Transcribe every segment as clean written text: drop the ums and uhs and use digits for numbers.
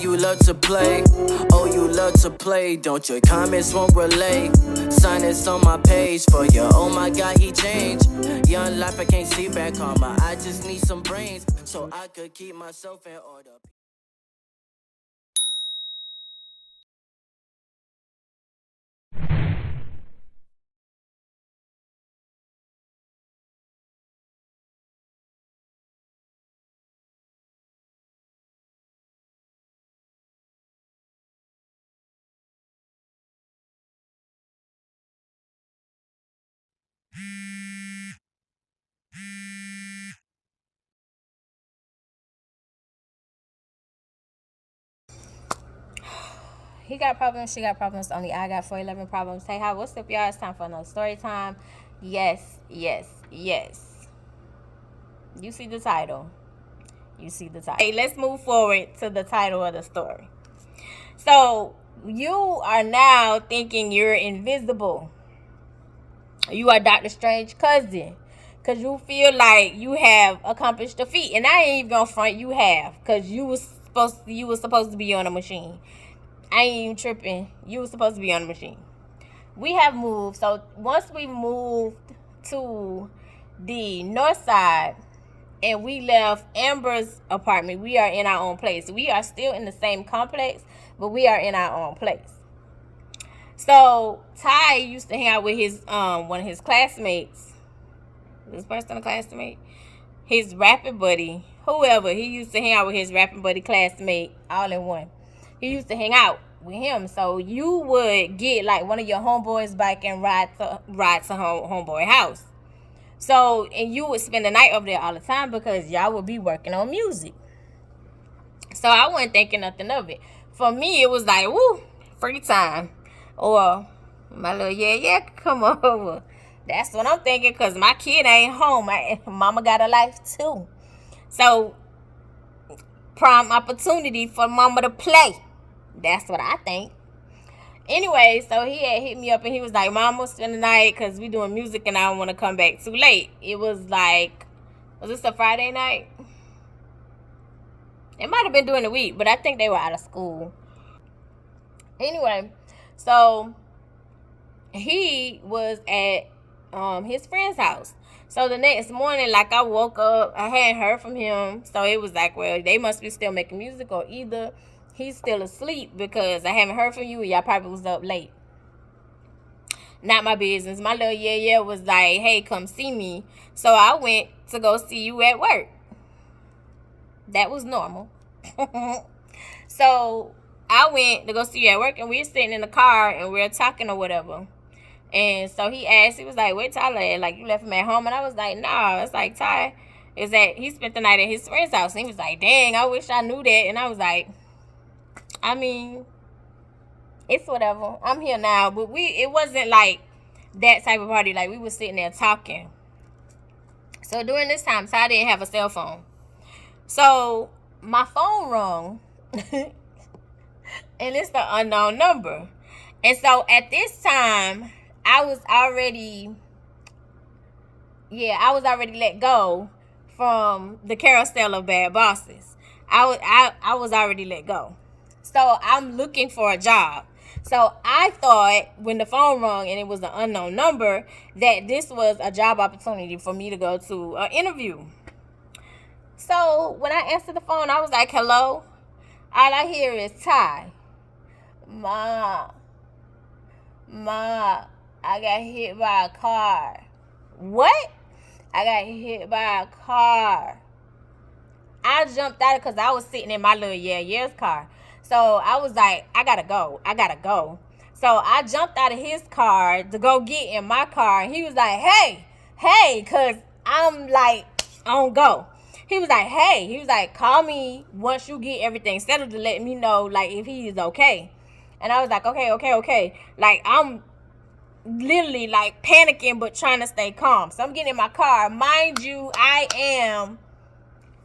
you love to play. Oh, you love to play. Don't your comments won't relay. Sign this on my page for you. Oh my God, he changed. Young life, I can't see back karma. I just need some brains so I could keep myself in order. He got problems, she got problems, only I got 411 problems. Hey, hi, what's up, y'all? It's time for another story time. Yes, yes, yes. You see the title. You see the title. Hey, let's move forward to the title of the story. So, you are now thinking you're invisible. You are Dr. Strange cousin. Because you feel like you have accomplished a feat. And I ain't even gonna front, you have. Because you was supposed to be on a machine. I ain't even tripping. You was supposed to be on the machine. We have moved. So once we moved to the north side and we left Amber's apartment, we are in our own place. We are still in the same complex, but we are in our own place. So Ty used to hang out with his one of his classmates. This person a classmate? His rapping buddy, whoever. He used to hang out with his rapping buddy classmate all in one. He used to hang out with him. So you would get like one of your homeboys back and ride to homeboy house. So, and you would spend the night over there all the time because y'all would be working on music. So I wasn't thinking nothing of it. For me, it was like, woo, free time. Or my little yeah, come over. That's what I'm thinking because my kid ain't home. Mama got a life too. So, prime opportunity for mama to play. That's what I think. Anyway, so he had hit me up and he was like, Mama, spend the night because we doing music and I don't want to come back too late. It was like, was this a Friday night? It might have been during the week, but I think they were out of school. Anyway, so he was at his friend's house. So the next morning, like I woke up, I hadn't heard from him. So it was like, well, they must be still making music or either he's still asleep because I haven't heard from you and y'all probably was up late. Not my business. My little yeah was like, hey, come see me. So I went to go see you at work. That was normal. So I went to go see you at work and we were sitting in the car and we were talking or whatever. And so he asked, he was like, where Tyler at? Like, you left him at home? And I was like, nah. It's like, Ty is that he spent the night at his friend's house. And he was like, dang, I wish I knew that. And I was like, I mean, it's whatever. I'm here now. But it wasn't like that type of party. Like, we were sitting there talking. So during this time, Ty didn't have a cell phone. So my phone rung. And it's the unknown number. And so at this time, I was already let go from the carousel of bad bosses. I was already let go. So I'm looking for a job. So I thought when the phone rang and it was an unknown number that this was a job opportunity for me to go to an interview. So when I answered the phone, I was like, hello? All I hear is Ty. Ma, I got hit by a car. What? I got hit by a car. I jumped out because I was sitting in my little yeah's car. So I was like, I gotta go. So I jumped out of his car to go get in my car. And he was like, hey, because I'm like, I don't go. He was like, hey. He was like, call me once you get everything settled to let me know, like, if he is okay. And I was like, okay. Like, I'm literally, like, panicking but trying to stay calm. So I'm getting in my car. Mind you, I am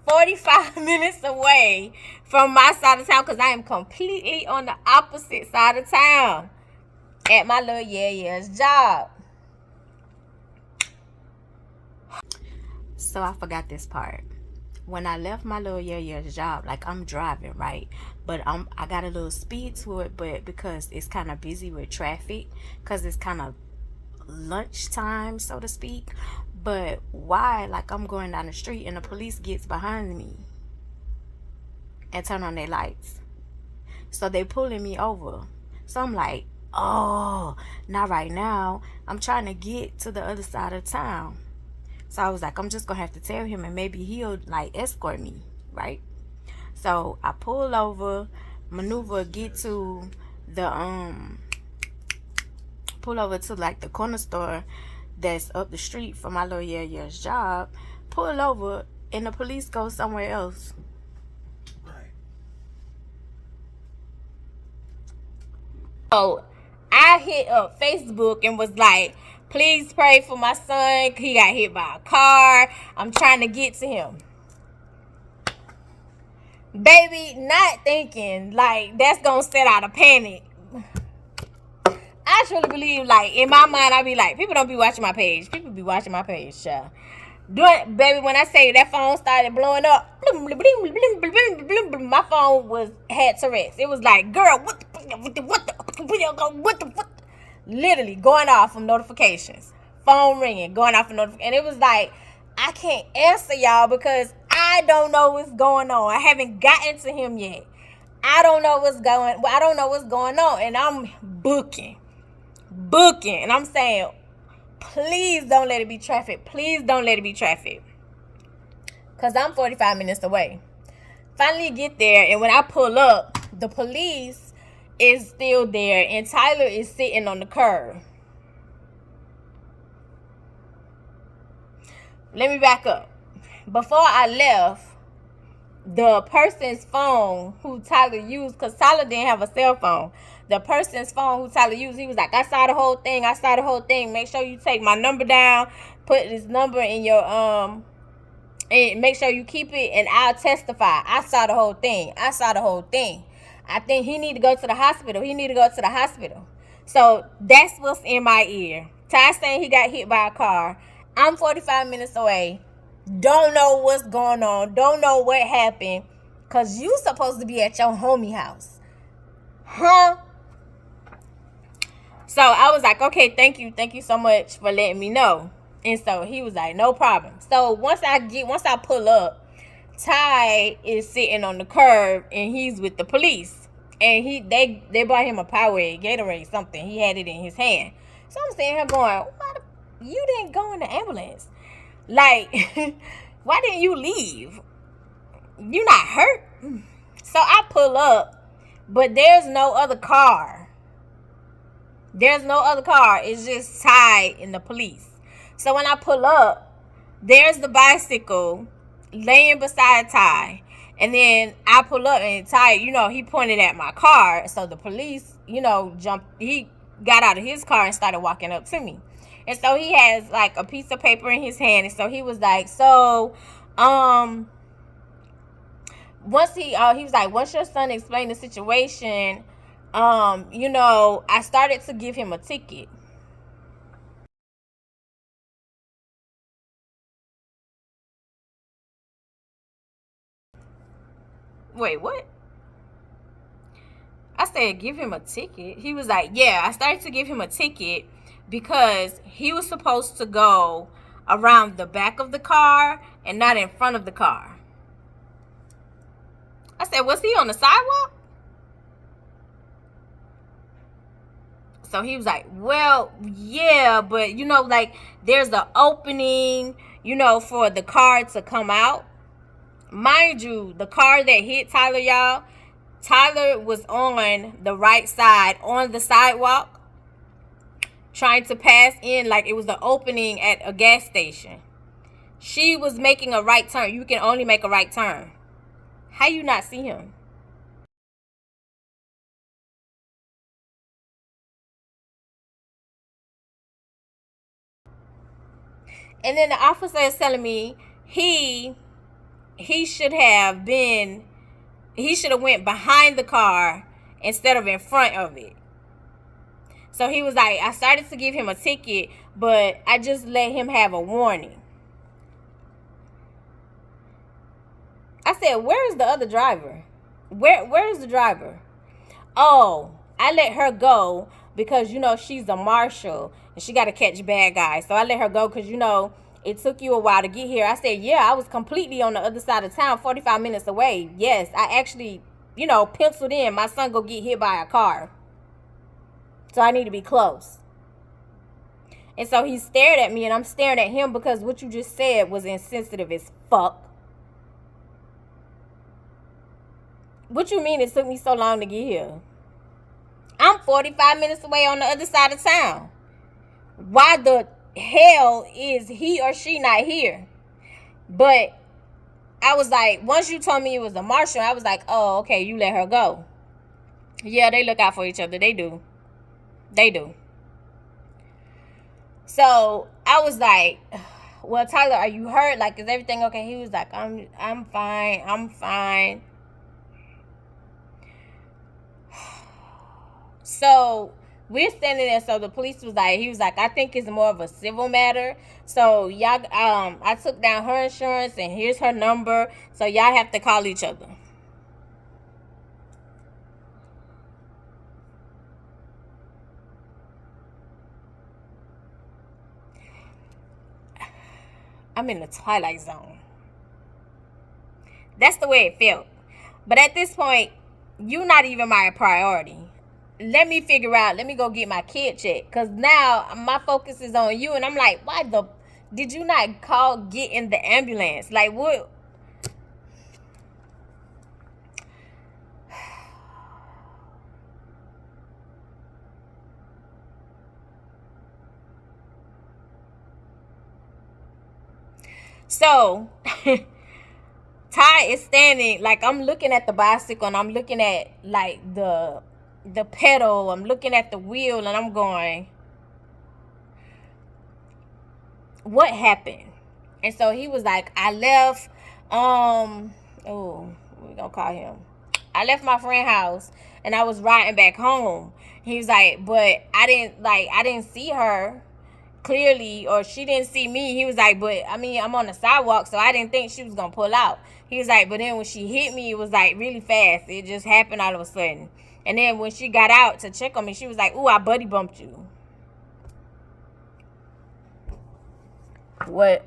45 minutes away from my side of town because I am completely on the opposite side of town at my little yeah's job. So I forgot this part. When I left my little year's job, like I'm driving, right? But I got a little speed to it, but because it's kind of busy with traffic, because it's kind of lunchtime, so to speak. But why, like I'm going down the street and the police gets behind me and turn on their lights. So they pulling me over. So I'm like, oh, not right now. I'm trying to get to the other side of town. So I was like, I'm just gonna have to tell him and maybe he'll like escort me, right? So I pull over, maneuver, get to the pull over to like the corner store that's up the street from my little year's job. Pull over and the police go somewhere else. So I hit up Facebook and was like, please pray for my son. He got hit by a car. I'm trying to get to him. Baby, not thinking like that's gonna set out a panic. I truly believe, like, in my mind, I be like, people don't be watching my page. People be watching my page, child. Baby, when I say that phone started blowing up, my phone had Tourette's. It was like, girl, what the literally going off from notifications. Phone ringing, going off from notifications. And it was like, I can't answer y'all because I don't know what's going on. I haven't gotten to him yet. I don't know what's going on. And I'm booking. And I'm saying, please don't let it be traffic. Please don't let it be traffic. Because I'm 45 minutes away. Finally get there, and when I pull up, the police is still there, and Tyler is sitting on the curb. Let me back up. Before I left, the person's phone who Tyler used, because Tyler didn't have a cell phone, the person's phone who Tyler used, he was like, I saw the whole thing. Make sure you take my number down, put this number in your and make sure you keep it, and I'll testify. I saw the whole thing. I think he need to go to the hospital. So that's what's in my ear. Ty saying he got hit by a car. I'm 45 minutes away. Don't know what's going on. Don't know what happened. Because you supposed to be at your homie house. Huh? So I was like, okay, thank you so much for letting me know. And so he was like, no problem. So once I pull up, Ty is sitting on the curb and he's with the police. And they brought him a Powerade, Gatorade, something. He had it in his hand. So I'm sitting here going, you didn't go in the ambulance. Like, why didn't you leave? You not hurt? So I pull up, but there's no other car. It's just Ty and the police. So when I pull up, there's the bicycle laying beside Ty. And then I pull up and Ty, he pointed at my car. So the police, jumped. He got out of his car and started walking up to me. And so he has like a piece of paper in his hand. And so he was like, once he was like, once your son explained the situation, I started to give him a ticket. Wait, what? I said, give him a ticket. He was like, yeah, I started to give him a ticket because he was supposed to go around the back of the car and not in front of the car. I said, was he on the sidewalk? So he was like, well, yeah, but, like there's the opening, for the car to come out. Mind you, the car that hit Tyler, y'all, Tyler was on the right side on the sidewalk trying to pass in, like it was the opening at a gas station. She was making a right turn. You can only make a right turn. How you not see him? And then the officer is telling me he should have went behind the car instead of in front of it. So he was like, I started to give him a ticket, but I just let him have a warning. said, where is the other driver? Where is the driver? Oh, I let her go because, you know, she's a marshal and she got to catch bad guys. So I let her go because, you know, it took you a while to get here. I said, yeah, I was completely on the other side of town, 45 minutes away. Yes, I actually, you know, penciled in my son go get hit by a car. So I need to be close. And so he stared at me and I'm staring at him because what you just said was insensitive as fuck. What you mean it took me so long to get here? I'm 45 minutes away on the other side of town. Why the hell is he or she not here? But I was like, once you told me it was a marshal, I was like, oh, okay, you let her go. Yeah, they look out for each other. They do. They do. So I was like, well, Tyler, are you hurt? Like, is everything okay? He was like, I'm fine. I'm fine. So we're standing there. So the police was like, he was like, I think it's more of a civil matter. So y'all, I took down her insurance and here's her number. So y'all have to call each other. I'm in the twilight zone. That's the way it felt. But at this point, you're not even my priority. Let me figure out, let me go get my kid checked. Because now my focus is on you. And I'm like, why the, did you not get in the ambulance? Like, what? So, Ty is standing, like, I'm looking at the bicycle and I'm looking at, like, the pedal. I'm looking at the wheel and I'm going, what happened? And so he was like, I left, we're gonna call him. I left my friend's house and I was riding back home. He was like, but I didn't see her clearly, or she didn't see me. He was like, but I mean, I'm on the sidewalk, so I didn't think she was gonna pull out. He was like, but then when she hit me, it was like really fast. It just happened all of a sudden. And then when she got out to check on me, she was like, ooh, I buddy bumped you. What?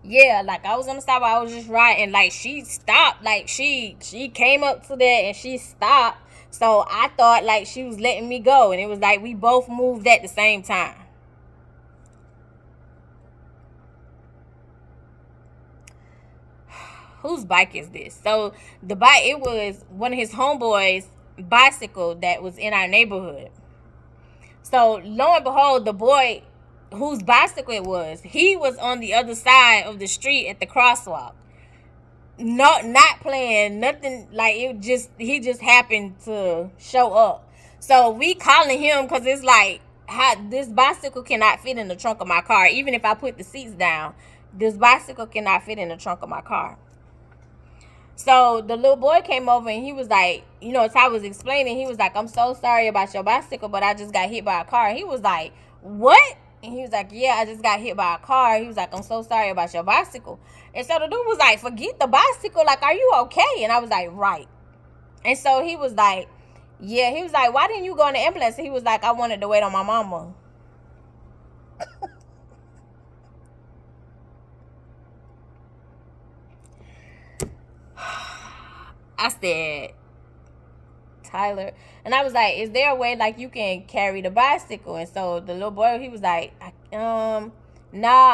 Yeah, like I was on the sidewalk, I was just riding. Like she stopped, like she came up to there and she stopped. So I thought like she was letting me go, and it was like we both moved at the same time. Whose bike is this? So the bike, it was one of his homeboys' bicycle that was in our neighborhood. So lo and behold, the boy whose bicycle it was, he was on the other side of the street at the crosswalk. Not playing nothing, like he just happened to show up. So we calling him because it's like, this bicycle cannot fit in the trunk of my car. Even if I put the seats down, this bicycle cannot fit in the trunk of my car. So the little boy came over and he was like, you know, Ty was explaining, he was like, I'm so sorry about your bicycle, but I just got hit by a car. He was like, what? And he was like, yeah, I just got hit by a car. He was like, I'm so sorry about your bicycle. And so the dude was like, forget the bicycle. Like, are you okay? And I was like, right. And so he was like, yeah. He was like, why didn't you go in the ambulance? He was like, I wanted to wait on my mama. I said, Tyler. And I was like, is there a way like you can carry the bicycle? And so the little boy, he was like, nah,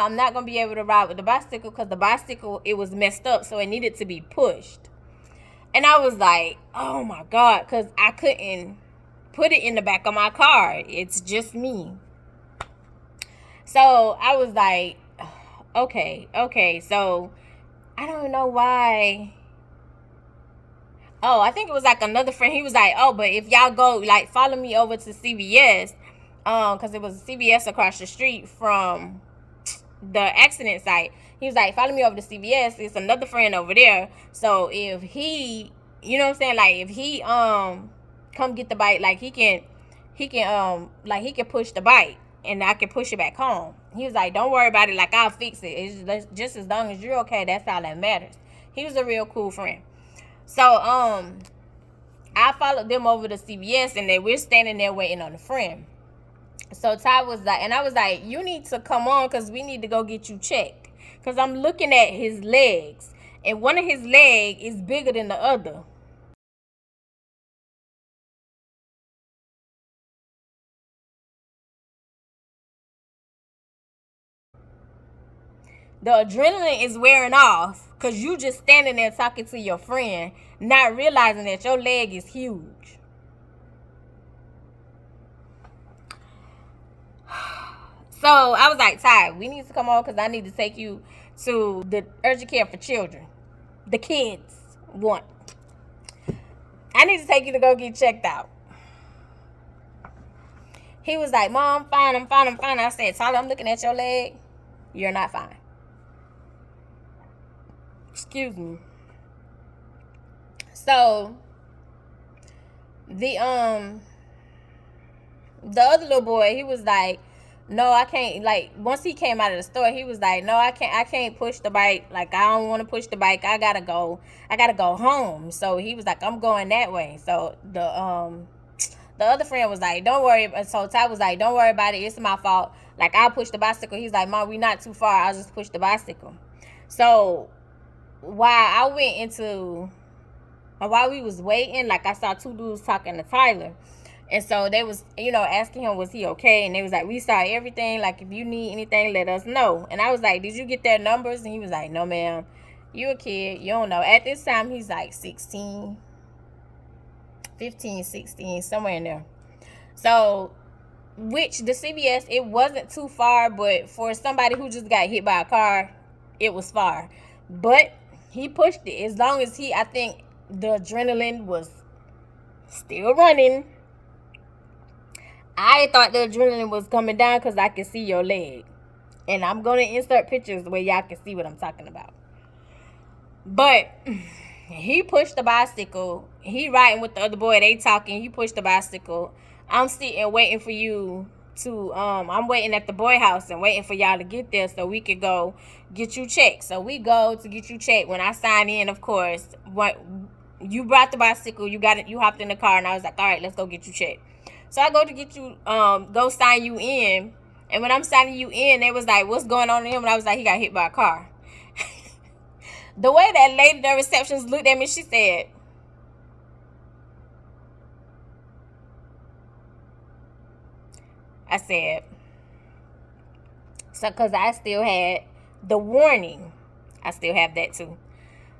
I'm not gonna be able to ride with the bicycle because the bicycle, it was messed up, so it needed to be pushed. And I was like, oh my God, because I couldn't put it in the back of my car. It's just me. So I was like, okay. So I don't know why. Oh, I think it was like another friend. He was like, oh, but if y'all go, like, follow me over to CVS, because it was a CVS across the street from the accident site. He was like, follow me over to CVS. It's another friend over there. So if he, you know what I'm saying, like, if he come get the bike, like, he can push the bike and I can push it back home. He was like, don't worry about it. Like, I'll fix it. It's just as long as you're okay. That's all that matters. He was a real cool friend. So, I followed them over to CVS, and we're standing there waiting on the friend. So Ty was like, and I was like, you need to come on because we need to go get you checked. Because I'm looking at his legs, and one of his legs is bigger than the other. The adrenaline is wearing off because you just standing there talking to your friend, not realizing that your leg is huge. So I was like, Ty, we need to come on because I need to take you to the urgent care for children. The kids want. I need to take you to go get checked out. He was like, Mom, I'm fine. I said, Tyler, I'm looking at your leg. You're not fine. Excuse me. So the other little boy, he was like, no, I can't. Like, once he came out of the store, he was like, no, I can't push the bike. Like, I don't want to push the bike. I gotta go home. So he was like, I'm going that way. So the other friend was like, don't worry. So Ty was like, don't worry about it. It's my fault. Like, I'll push the bicycle. He's like, Mom, we not too far. I'll just push the bicycle. So while we was waiting, like, I saw two dudes talking to Tyler. And so they was, asking him, was he okay? And they was like, we saw everything. Like, if you need anything, let us know. And I was like, did you get their numbers? And he was like, no, ma'am. You a kid. You don't know. At this time, he's like 16, 15, 16, somewhere in there. So, which the CVS, it wasn't too far. But for somebody who just got hit by a car, it was far. But he pushed it. As long as I think the adrenaline was still running. I thought the adrenaline was coming down because I could see your leg. And I'm going to insert pictures where y'all can see what I'm talking about. But he pushed the bicycle. He riding with the other boy. They talking. He pushed the bicycle. I'm sitting waiting for you to, I'm waiting at the boy house and waiting for y'all to get there so we could go get you checked. So we go to get you checked. When I sign in, of course, you brought the bicycle. You got it. You hopped in the car. And I was like, all right, let's go get you checked. So I go to get you, go sign you in. And when I'm signing you in, they was like, what's going on to him? And I was like, he got hit by a car. The way that lady, the receptionist, looked at me, she said, I said, so because I still had the warning. I still have that too.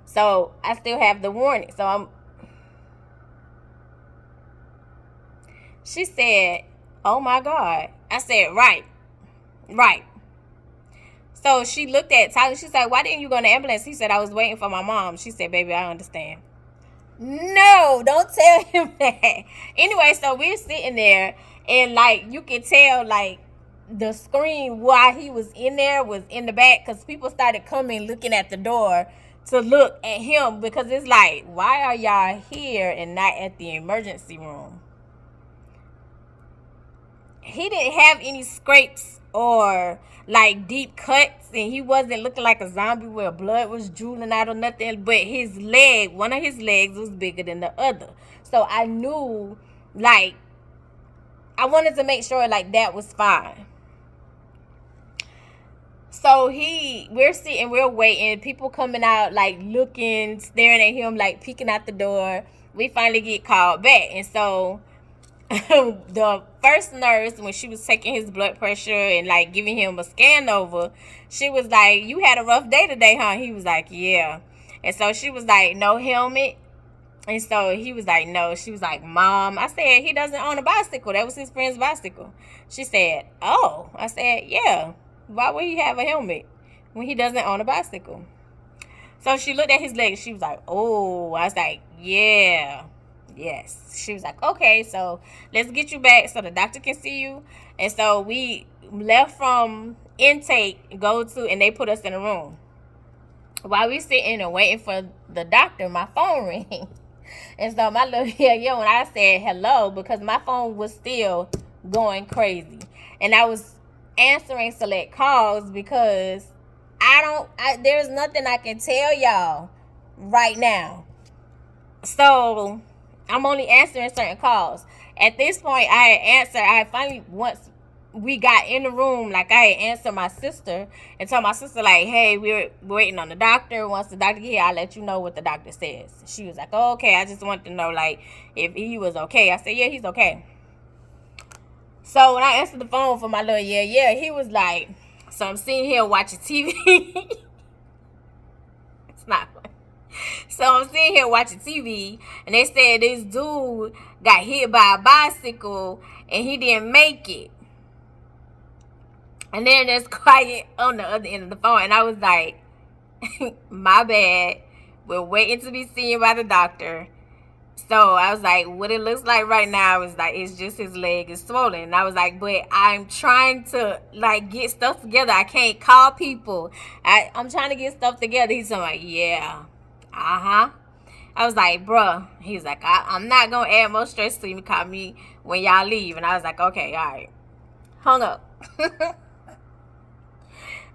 So I still have the warning. So she said, oh my God. I said, right. So she looked at Tyler. She said, why didn't you go in the ambulance? He said, I was waiting for my mom. She said, baby, I understand. No, don't tell him that. Anyway, so we're sitting there, and like, you can tell, like, the screen while he was in there was in the back, because people started coming looking at the door to look at him, because it's like, why are y'all here and not at the emergency room? He didn't have any scrapes or like deep cuts, and he wasn't looking like a zombie where blood was drooling out or nothing, but his leg, one of his legs was bigger than the other. So I knew, like, I wanted to make sure like that was fine. So we're sitting, we're waiting, people coming out, like looking, staring at him, like peeking out the door. We finally get called back. And so the first nurse, when she was taking his blood pressure and like giving him a scan over, she was like, you had a rough day today, huh? He was like, yeah. And so she was like, no helmet? And so he was like, no. She was like, Mom. I said, he doesn't own a bicycle. That was his friend's bicycle. She said, oh. I said, yeah. Why would he have a helmet when he doesn't own a bicycle? So she looked at his leg. She was like, oh. I was like, yeah. Yes. She was like, okay, so let's get you back so the doctor can see you. And so we left from intake, and they put us in a room. While we sitting and waiting for the doctor, my phone rang. And so my little yeah, when I said hello, because my phone was still going crazy. And I was answering select calls because there's nothing I can tell y'all right now. So I'm only answering certain calls. At this point, I finally, once we got in the room, like I had answered my sister and told my sister, like, hey, we're waiting on the doctor. Once the doctor get here, I'll let you know what the doctor says. She was like, oh, okay, I just want to know, like, if he was okay. I said, yeah, he's okay. So when I answered the phone for my little he was like, so I'm sitting here watching TV. It's not funny. So I'm sitting here watching TV, and they said this dude got hit by a bicycle and he didn't make it. And then there's quiet on the other end of the phone, and I was like, my bad. We're waiting to be seen by the doctor. So I was like, what it looks like right now is like, it's just his leg is swollen. And I was like, but I'm trying to like get stuff together. I can't call people. I'm trying to get stuff together. He's like, yeah. I was like, bruh. He was like, I'm not going to add more stress to you. Call me when y'all leave. And I was like, okay, all right. Hung up.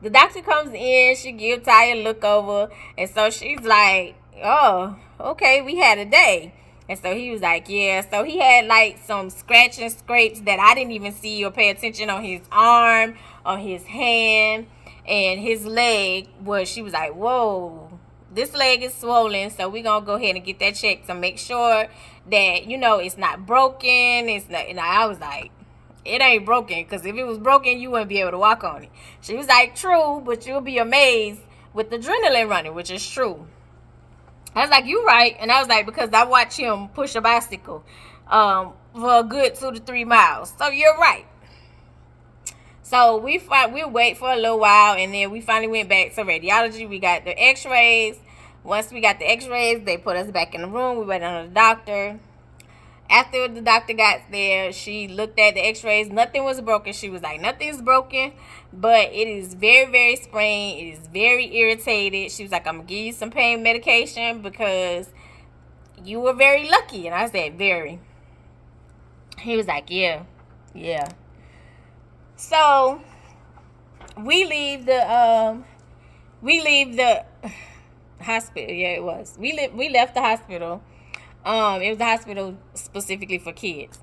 The doctor comes in. She gives Ty a look over. And so she's like, oh, okay, we had a day. And so he was like, yeah. So he had like some scratch and scrapes that I didn't even see or pay attention on his arm, on his hand, and his leg. She was like, whoa, this leg is swollen. So we're going to go ahead and get that checked to make sure that, it's not broken. It's not. And I was like, it ain't broken, because if it was broken, you wouldn't be able to walk on it. She was like, true, but you'll be amazed with the adrenaline running, which is true. I was like, you right. And I was like, because I watch him push a bicycle for a good 2 to 3 miles. So you're right. So we wait for a little while, and then we finally went back to radiology. We got the x-rays. Once we got the x-rays, they put us back in the room. We waited on the doctor. After the doctor got there, she looked at the x-rays. Nothing was broken. She was like, nothing's broken, but it is very, very sprained. It is very irritated. She was like, I'm going to give you some pain medication because you were very lucky. And I said, very. He was like, yeah. So we leave the hospital. Yeah, it was. We left the hospital. It was a hospital specifically for kids.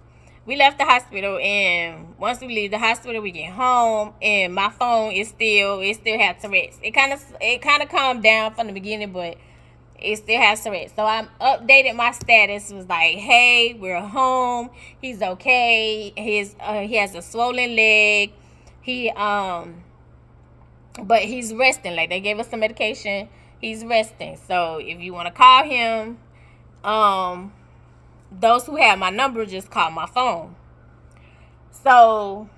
We left the hospital, and once we leave the hospital, we get home, and my phone it still has Tourette's. It kind of calmed down from the beginning, but it still has Tourette's. So I updated my status. Was like, hey, we're home. He's okay. He has a swollen leg. But he's resting. Like, they gave us some medication. He's resting. So if you want to call him, those who have my number just call my phone. So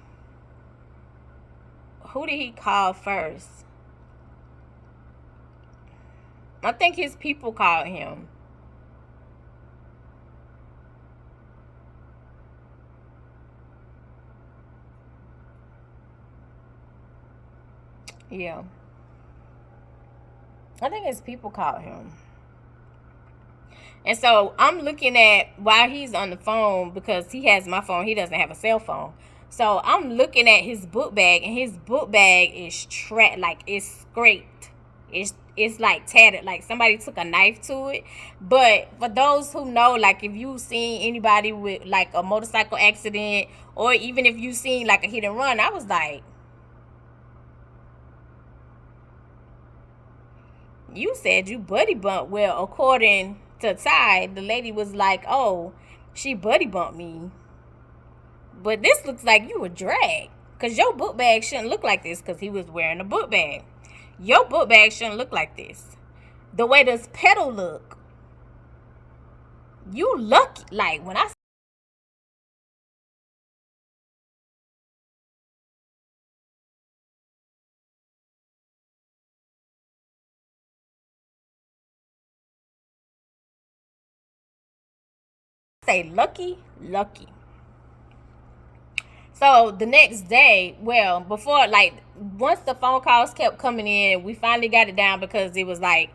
who did he call first? I think his people called him. Yeah. I think his people called him. And so I'm looking at, while he's on the phone, because he has my phone, he doesn't have a cell phone. So I'm looking at his book bag, and his book bag is like it's scraped. It's like tattered, like somebody took a knife to it. But for those who know, like if you've seen anybody with like a motorcycle accident, or even if you've seen like a hit and run, I was like, you said you buddy bumped. Well, according to Ty, the lady was like, oh, she buddy bumped me. But this looks like you were dragged, because your book bag shouldn't look like this, because he was wearing a book bag. Your book bag shouldn't look like this. The way this pedal look, you lucky. Like, when I say lucky. So the next day, well, before, like, once the phone calls kept coming in, we finally got it down, because it was like,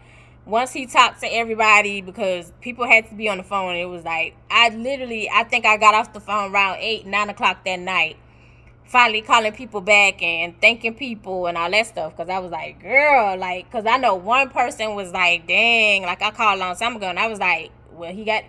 once he talked to everybody, because people had to be on the phone, it was like, I think I got off the phone around 8, 9 o'clock that night. finally calling people back and thanking people and all that stuff. Because I was like, girl, like, because I know one person was like, dang, like I called a long time ago and I was like, well, he got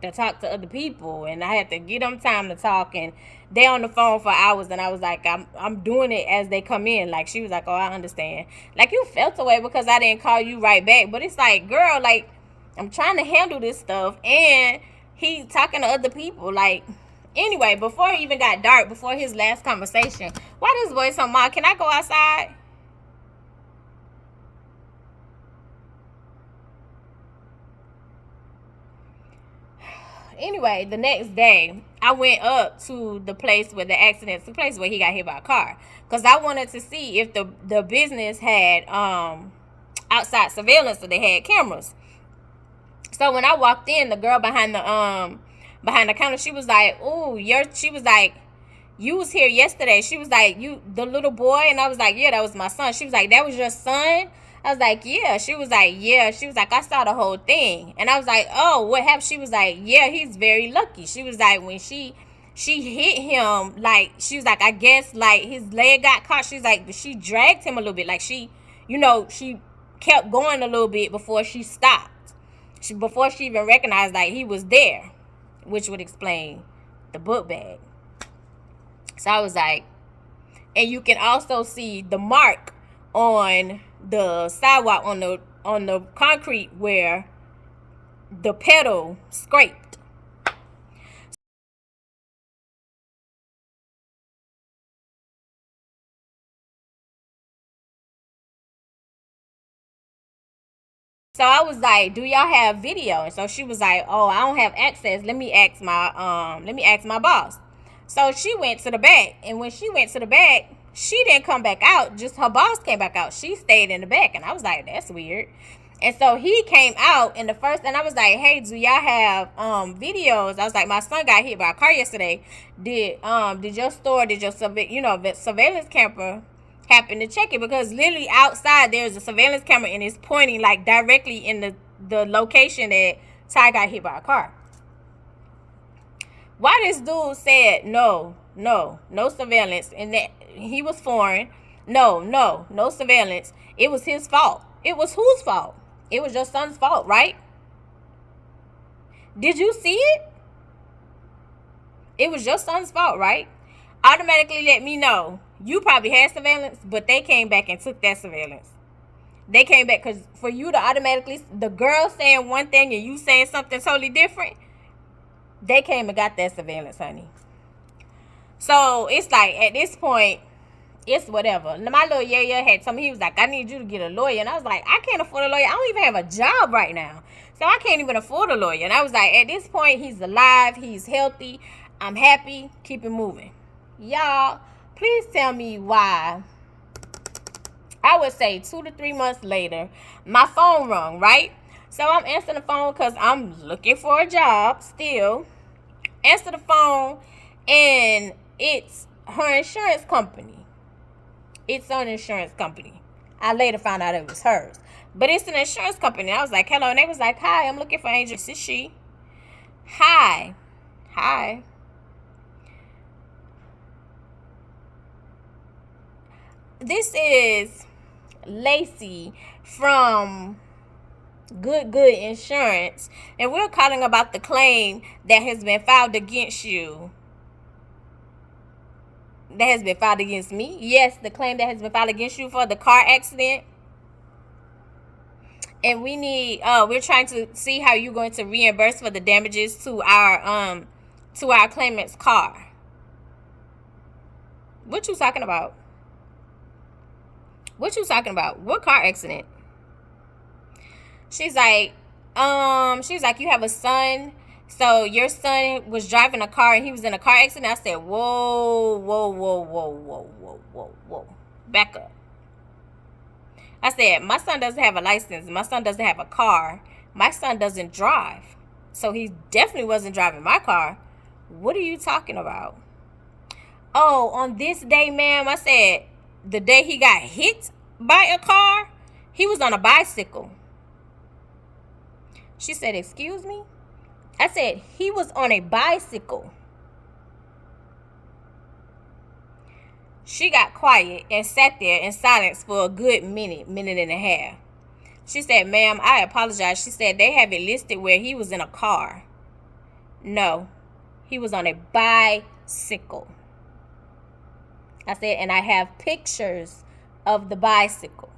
to talk to other people and I had to give them time to talk, and they on the phone for hours, and I was like, I'm doing it as they come in. Like, she was like, oh, I understand. Like, you felt away because I didn't call you right back, but it's like, girl, like, I'm trying to handle this stuff and he talking to other people. Like, anyway, before it even got dark, before his last conversation, why this voice on my, can I go outside? Anyway, the next day, I went up to the place where the accident took place, where he got hit by a car, because I wanted to see if the business had outside surveillance, so they had cameras. So when I walked in, the girl behind the counter, she was like, "Oh, she was like, you was here yesterday." She was like, "You, the little boy?" And I was like, "Yeah, that was my son." She was like, "That was your son?" I was like, "Yeah." She was like, "Yeah." She was like, "I saw the whole thing." And I was like, "Oh, what happened?" She was like, "Yeah, he's very lucky." She was like, when she hit him, like, she was like, I guess like his leg got caught. She's like, she dragged him a little bit, like she kept going a little bit before she stopped. Before she even recognized like he was there, which would explain the book bag. So I was like, and you can also see the mark on the sidewalk, on the concrete where the pedal scraped. So I was like, "Do y'all have video?" And so she was like, "Oh, I don't have access. Let me ask my boss." So she went to the back, and when she went to the back, she didn't come back out. Just her boss came back out. She stayed in the back, and I was like, "That's weird." And so he came out in the first, and I was like, "Hey, do y'all have videos?" I was like, "My son got hit by a car yesterday. Did your store, did your surveillance camera happen to check it?" Because literally outside there's a surveillance camera and it's pointing like directly in the location that Ty got hit by a car. Why this dude said no surveillance, and that he was foreign. No surveillance. It was his fault. It was whose fault? It was your son's fault, right? Did you see it? It was your son's fault, right? Automatically let me know. You probably had surveillance, but they came back and took that surveillance. They came back, because for you to automatically, the girl saying one thing and you saying something totally different, they came and got that surveillance, honey. So it's like, at this point, it's whatever. My little yeah had told me, he was like, "I need you to get a lawyer." And I was like, "I can't afford a lawyer. I don't even have a job right now. So I can't even afford a lawyer." And I was like, at this point, he's alive. He's healthy. I'm happy. Keep it moving. Y'all, please tell me why. I would say 2 to 3 months later, my phone rung, right? So I'm answering the phone because I'm looking for a job still. Answer the phone, and it's her insurance company. It's an insurance company. I later found out it was hers. But it's an insurance company. I was like, "Hello." And they was like, "Hi, I'm looking for Angel." This is she. Hi. Hi. This is Lacey from Good Insurance, and we're calling about the claim that has been filed against you. That has been filed against me. Yes, the claim that has been filed against you for the car accident. And we're trying to see how you're going to reimburse for the damages to our claimant's car. What you talking about? What you talking about? What car accident? She's like, you have a son. So your son was driving a car and he was in a car accident. I said, whoa. Back up. I said, my son doesn't have a license. My son doesn't have a car. My son doesn't drive. So he definitely wasn't driving my car. What are you talking about? Oh, on this day, ma'am, I said, the day he got hit by a car, he was on a bicycle. She said, "Excuse me?" I said, "He was on a bicycle." She got quiet and sat there in silence for a good minute and a half. She said, ma'am, I apologize. She said, they have it listed where he was in a car. No, he was on a bicycle. I said, and I have pictures of the bicycle.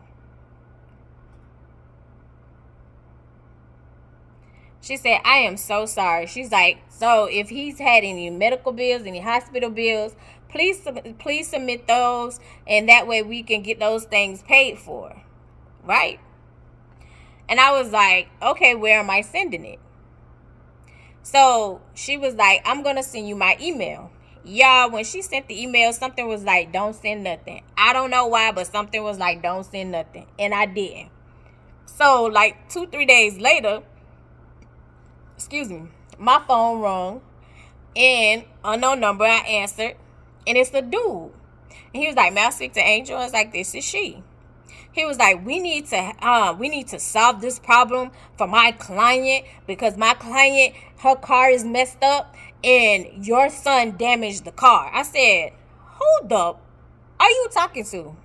She said, I am so sorry. She's like, so if he's had any medical bills, any hospital bills, please submit those, and that way we can get those things paid for, right? And I was like, okay, where am I sending it? So she was like, I'm going to send you my email. Y'all, when she sent the email, something was like, don't send nothing. I don't know why, but something was like, don't send nothing. And I didn't. So like 2-3 days later, my phone rung, and unknown number, I answered, and it's a dude. And he was like, may I speak to Angel? I was like, this is she. He was like, we need to solve this problem for my client, because my client, her car is messed up and your son damaged the car. I said, hold up, are you talking to?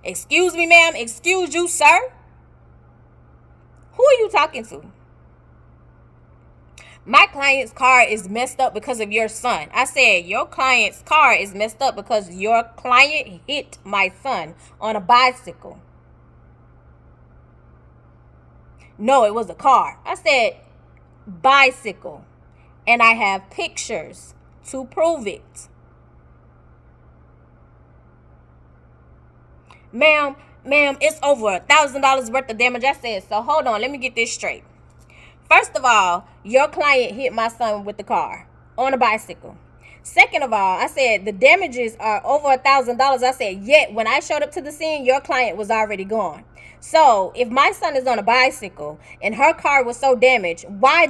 Excuse me, ma'am. Excuse you, sir. Who are you talking to? My client's car is messed up because of your son. I said, your client's car is messed up because your client hit my son on a bicycle. No, it was a car. I said, bicycle. And I have pictures to prove it. Ma'am, it's over $1,000 worth of damage. I said, so hold on, let me get this straight. First of all, your client hit my son with the car on a bicycle. Second of all, I said the damages are over $1,000. I said, yet when I showed up to the scene, your client was already gone. So if my son is on a bicycle and her car was so damaged, why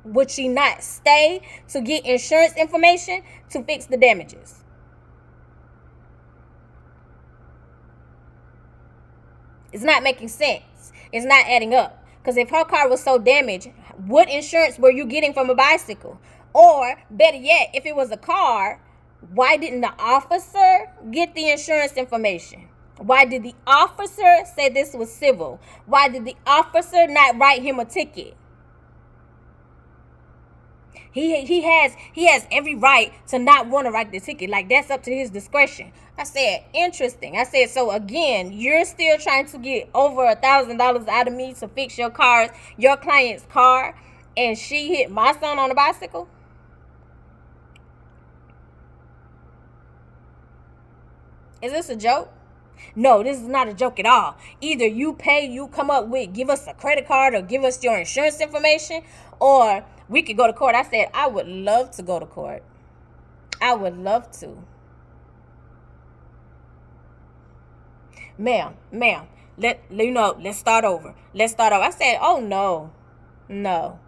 would she not stay to get insurance information to fix the damages? It's not making sense. It's not adding up. Because if her car was so damaged, what insurance were you getting from a bicycle? Or better yet, if it was a car, why didn't the officer get the insurance information? Why did the officer say this was civil? Why did the officer not write him a ticket? He has every right to not want to write the ticket. Like, that's up to his discretion. I said, interesting. I said, so again, you're still trying to get over $1,000 out of me to fix your client's car, and she hit my son on a bicycle? Is this a joke? No, this is not a joke at all. Either you give us a credit card or give us your insurance information, or we could go to court. I said, I would love to go to court. I would love to. Ma'am, let's start over. I said, oh, no.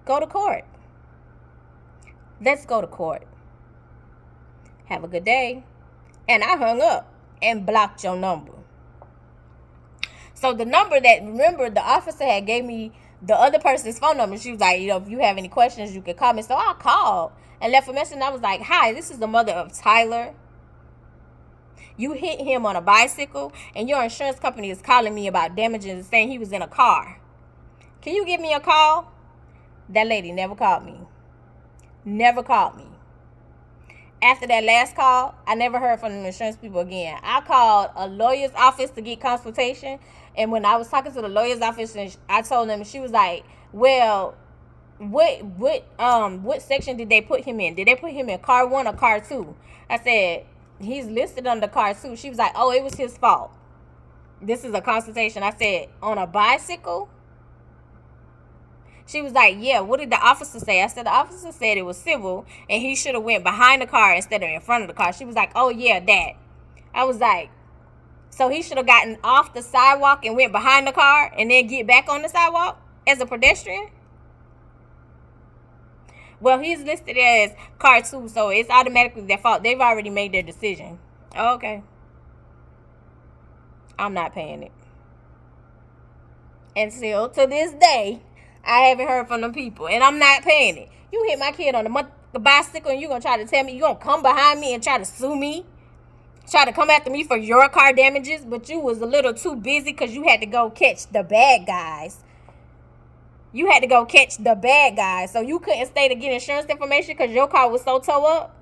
Go to court. Let's go to court. Have a good day. And I hung up and blocked your number. So the number the officer had gave me the other person's phone number. She was like, if you have any questions, you can call me. So I called and left a message. And I was like, hi, this is the mother of Tyler. You hit him on a bicycle, and your insurance company is calling me about damages and saying he was in a car. Can you give me a call? That lady never called me. Never called me. After that last call, I never heard from the insurance people again. I called a lawyer's office to get consultation. And when I was talking to the lawyer's office, and I told them, she was like, well, what section did they put him in? Did they put him in car 1 or car 2? I said, he's listed under car 2. She was like, oh, it was his fault. This is a consultation. I said, on a bicycle? She was like, yeah, what did the officer say? I said, the officer said it was civil and he should have went behind the car instead of in front of the car. She was like, oh, yeah, that. I was like, so he should have gotten off the sidewalk and went behind the car and then get back on the sidewalk as a pedestrian? Well, he's listed as car 2, so it's automatically their fault. They've already made their decision. Okay. I'm not paying it. And still, to this day, I haven't heard from them people, and I'm not paying it. You hit my kid on a bicycle and you gonna try to tell me, you gonna come behind me and try to sue me? Try to come after me for your car damages, but you was a little too busy because you had to go catch the bad guys. You had to go catch the bad guys. So you couldn't stay to get insurance information because your car was so towed up.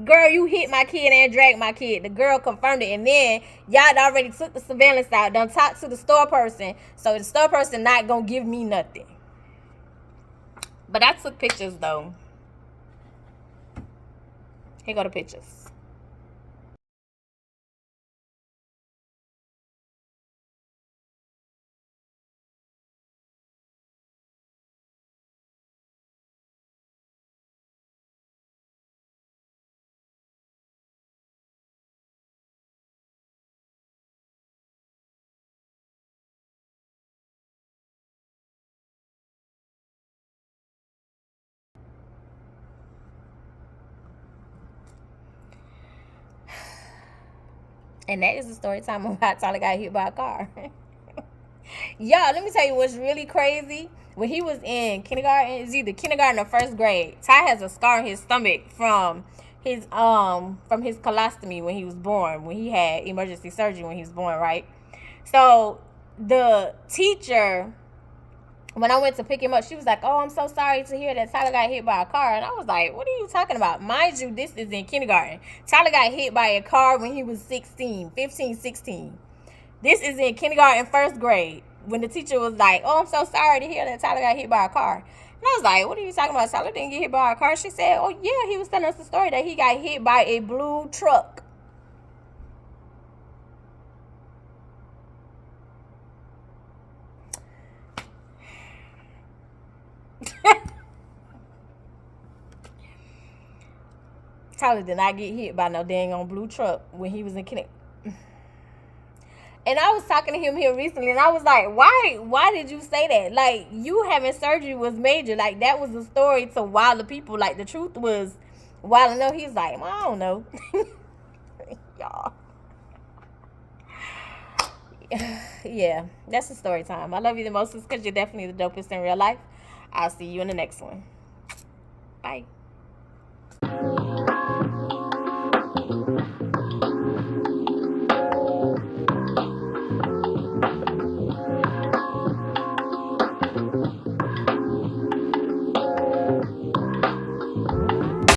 Girl, you hit my kid and dragged my kid. The girl confirmed it. And then y'all already took the surveillance out. Done talked to the store person. So the store person not going to give me nothing. But I took pictures though. Here go the pictures. And that is the story time about Tyler got hit by a car. Y'all, let me tell you what's really crazy. When he was in kindergarten, it's either kindergarten or first grade, Ty has a scar in his stomach from his colostomy when he was born, when he had emergency surgery when he was born, right? So the teacher, when I went to pick him up, she was like, "Oh, I'm so sorry to hear that Tyler got hit by a car." And I was like, "What are you talking about?" Mind you, this is in kindergarten. Tyler got hit by a car when he was 15, 16. This is in kindergarten, first grade, when the teacher was like, "Oh, I'm so sorry to hear that Tyler got hit by a car." And I was like, "What are you talking about? Tyler didn't get hit by a car." She said, "Oh, yeah, he was telling us the story that he got hit by a blue truck." Tyler did not get hit by no dang on blue truck when he was in kindergarten. And I was talking to him here recently, and I was like, why did you say that? Like, you having surgery was major. Like, that was a story to wild the people. Like, the truth was wild enough. He's like, well, I don't know. Y'all. Yeah, that's the story time. I love you the most because you're definitely the dopest in real life. I'll see you in the next one. Bye.